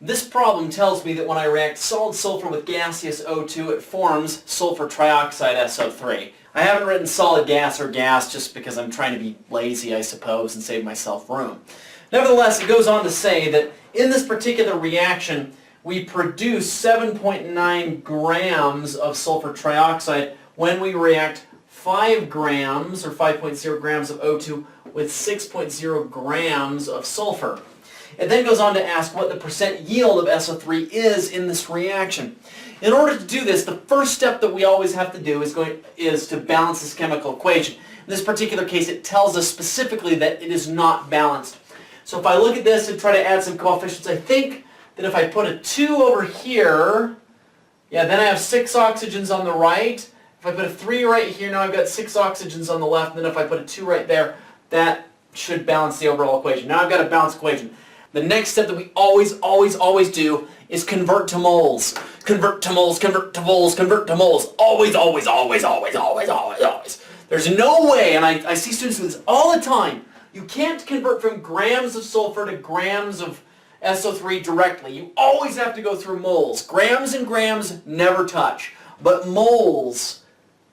This problem tells me that when I react solid sulfur with gaseous O2, it forms sulfur trioxide SO3. I haven't written solid gas or gas just because I'm trying to be lazy, I suppose, and save myself room. Nevertheless, it goes on to say that in this particular reaction, we produce 7.9 grams of sulfur trioxide when we react 5 grams or 5.0 grams of O2 with 6.0 grams of sulfur. It then goes on to ask what the percent yield of SO3 is in this reaction. In order to do this, the first step that we always have to do is to balance this chemical equation. In this particular case, it tells us specifically that it is not balanced. So if I look at this and try to add some coefficients, I think that if I put a 2 over here, yeah, then I have 6 oxygens on the right. If I put a 3 right here, now I've got 6 oxygens on the left, and then if I put a 2 right there, that should balance the overall equation. Now I've got a balanced equation. The next step that we always do is convert to moles. Convert to moles, convert to moles, convert to moles. Always. There's no way, and I see students do this all the time, you can't convert from grams of sulfur to grams of SO3 directly. You always have to go through moles. Grams and grams never touch, but moles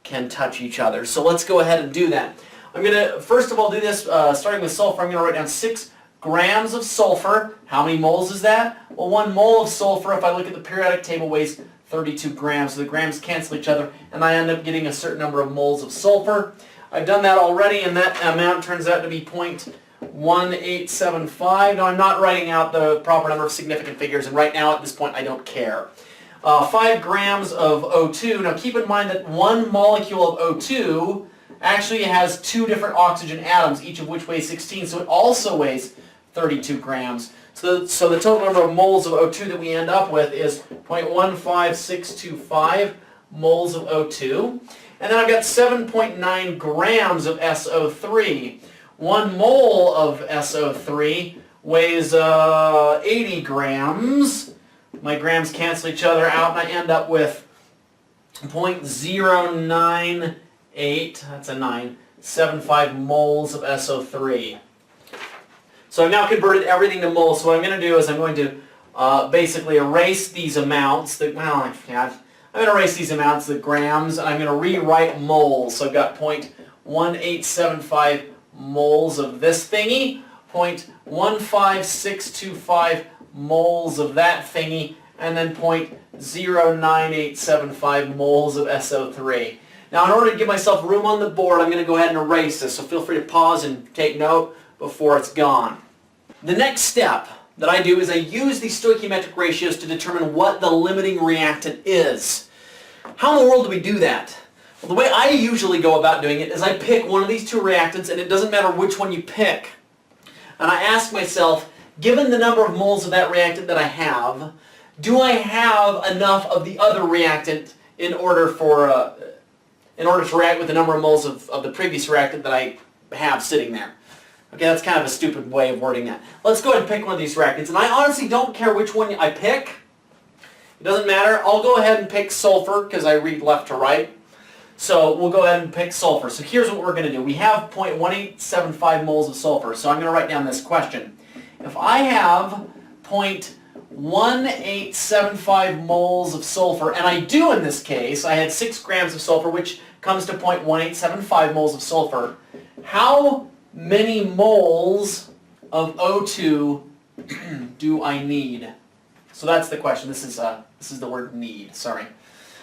can touch each other. So let's go ahead and do that. I'm going to, first of all, do this starting with sulfur. I'm going to write down 6 grams of sulfur. How many moles is that? Well, 1 mole of sulfur, if I look at the periodic table, weighs 32 grams. So the grams cancel each other, and I end up getting a certain number of moles of sulfur. I've done that already, and that amount turns out to be 0.1875. Now, I'm not writing out the proper number of significant figures, and right now, at this point, I don't care. 5 grams of O2. Now, keep in mind that 1 molecule of O2 actually has 2 different oxygen atoms, each of which weighs 16, so it also weighs 32 grams. So the total number of moles of O2 that we end up with is 0.15625 moles of O2. And then I've got 7.9 grams of SO3. 1 mole of SO3 weighs 80 grams. My grams cancel each other out, and I end up with 0.098, that's a 9, 75 moles of SO3. So I've now converted everything to moles. So what I'm going to do is I'm going to basically erase these amounts. I'm going to erase these amounts, the grams, and I'm going to rewrite moles. So I've got 0.1875 moles of this thingy, 0.15625 moles of that thingy, and then 0.09875 moles of SO3. Now, in order to give myself room on the board, I'm going to go ahead and erase this, so feel free to pause and take note before it's gone. The next step that I do is I use these stoichiometric ratios to determine what the limiting reactant is. How in the world do we do that? Well, the way I usually go about doing it is I pick one of these 2 reactants, and it doesn't matter which one you pick. And I ask myself, given the number of moles of that reactant that I have, do I have enough of the other reactant in order to react with the number of moles of the previous reactant that I have sitting there? Okay, that's kind of a stupid way of wording that. Let's go ahead and pick one of these reactants. And I honestly don't care which one I pick. It doesn't matter. I'll go ahead and pick sulfur because I read left to right. So we'll go ahead and pick sulfur. So here's what we're going to do. We have 0.1875 moles of sulfur. So I'm going to write down this question. If I have 0.1875 moles of sulfur, and I do in this case, I had 6 grams of sulfur, which comes to 0.1875 moles of sulfur, how many moles of O2 do I need? So that's the question. This is the word need, sorry.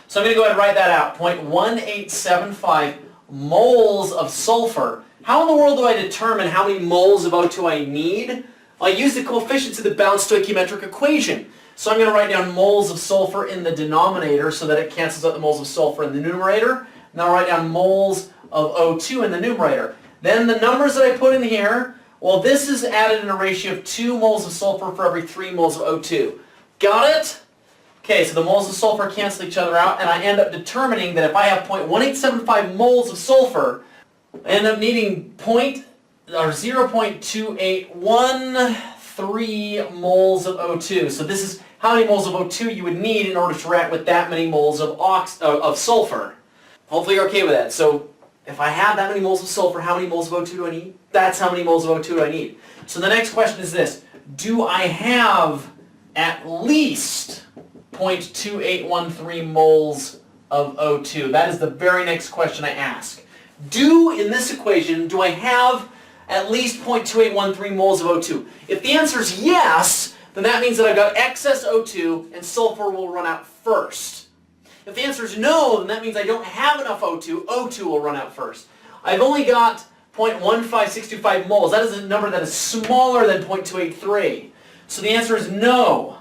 So I'm going to go ahead and write that out. 0.1875 moles of sulfur. How in the world do I determine how many moles of O2 I need? I use the coefficients of the balanced stoichiometric equation. So I'm going to write down moles of sulfur in the denominator so that it cancels out the moles of sulfur in the numerator. And I'll write down moles of O2 in the numerator. Then the numbers that I put in here, well, this is added in a ratio of 2 moles of sulfur for every 3 moles of O2. Got it? Okay, so the moles of sulfur cancel each other out, and I end up determining that if I have 0.1875 moles of sulfur, I end up needing 0.2813 moles of O2. So this is how many moles of O2 you would need in order to react with that many moles of sulfur. Hopefully you're okay with that. So if I have that many moles of sulfur, how many moles of O2 do I need? That's how many moles of O2 do I need. So the next question is this. Do I have at least 0.2813 moles of O2? That is the very next question I ask. In this equation, do I have at least 0.2813 moles of O2? If the answer is yes, then that means that I've got excess O2 and sulfur will run out first. If the answer is no, then that means I don't have enough O2. O2 will run out first. I've only got 0.15625 moles. That is a number that is smaller than 0.283. So the answer is no.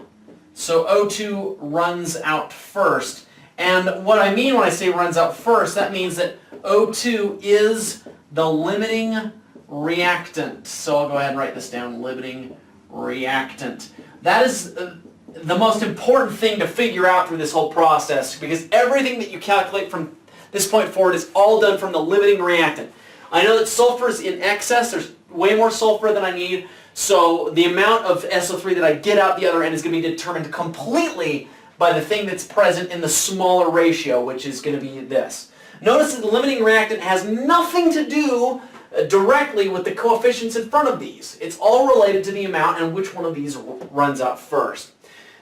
So O2 runs out first. And what I mean when I say runs out first, that means that O2 is the limiting reactant. So I'll go ahead and write this down, limiting reactant. That is the most important thing to figure out through this whole process, because everything that you calculate from this point forward is all done from the limiting reactant. I know that sulfur is in excess. There's way more sulfur than I need, so the amount of SO3 that I get out the other end is going to be determined completely by the thing that's present in the smaller ratio, which is going to be this. Notice that the limiting reactant has nothing to do directly with the coefficients in front of these. It's all related to the amount and which one of these runs out first.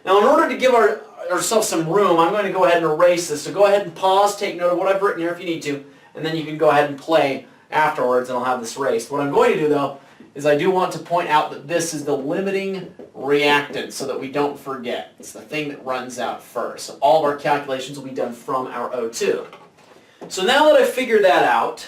Now, in order to give ourselves some room, I'm going to go ahead and erase this. So go ahead and pause, take note of what I've written here if you need to, and then you can go ahead and play afterwards and I'll have this erased. What I'm going to do, though, is I do want to point out that this is the limiting reactant so that we don't forget. It's the thing that runs out first. So all of our calculations will be done from our O2. So now that I've figured that out,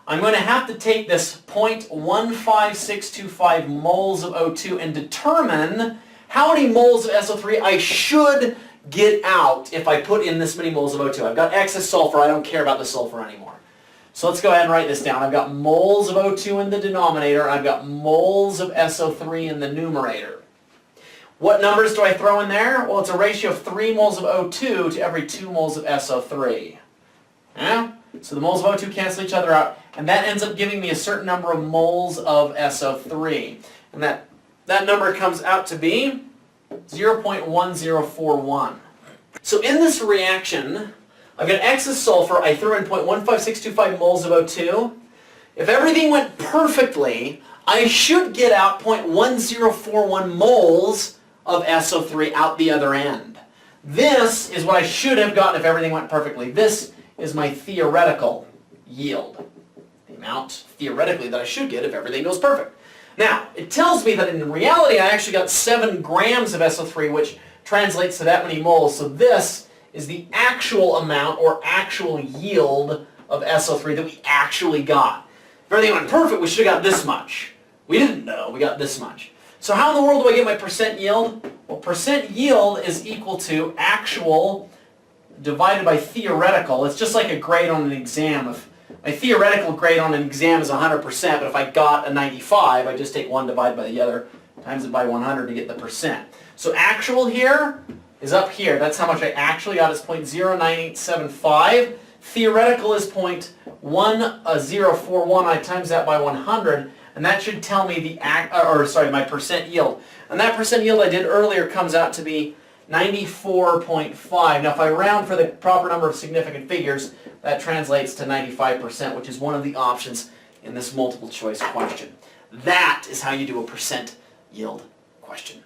I'm going to have to take this 0.15625 moles of O2 and determine how many moles of SO3 I should get out if I put in this many moles of O2. I've got excess sulfur. I don't care about the sulfur anymore. So let's go ahead and write this down. I've got moles of O2 in the denominator, and I've got moles of SO3 in the numerator. What numbers do I throw in there? Well, it's a ratio of 3 moles of O2 to every 2 moles of SO3. Yeah? So the moles of O2 cancel each other out, and that ends up giving me a certain number of moles of SO3. And that number comes out to be 0.1041. So in this reaction, I've got excess sulfur. I threw in 0.15625 moles of O2. If everything went perfectly, I should get out 0.1041 moles of SO3 out the other end. This is what I should have gotten if everything went perfectly. This is my theoretical yield. The amount, theoretically, that I should get if everything goes perfect. Now, it tells me that in reality I actually got 7 grams of SO3, which translates to that many moles. So this is the actual amount or actual yield of SO3 that we actually got. If everything went perfect, we should have got this much. We didn't know, we got this much. So how in the world do I get my percent yield? Well, percent yield is equal to actual divided by theoretical. It's just like a grade on an exam. If my theoretical grade on an exam is 100%, but if I got a 95, I just take 1 divided by the other, times it by 100 to get the percent. So actual here is up here. That's how much I actually got. It's 0.09875. Theoretical is 0.1041. I times that by 100, and that should tell me my percent yield. And that percent yield I did earlier comes out to be 94.5. Now, if I round for the proper number of significant figures, that translates to 95%, which is one of the options in this multiple choice question. That is how you do a percent yield question.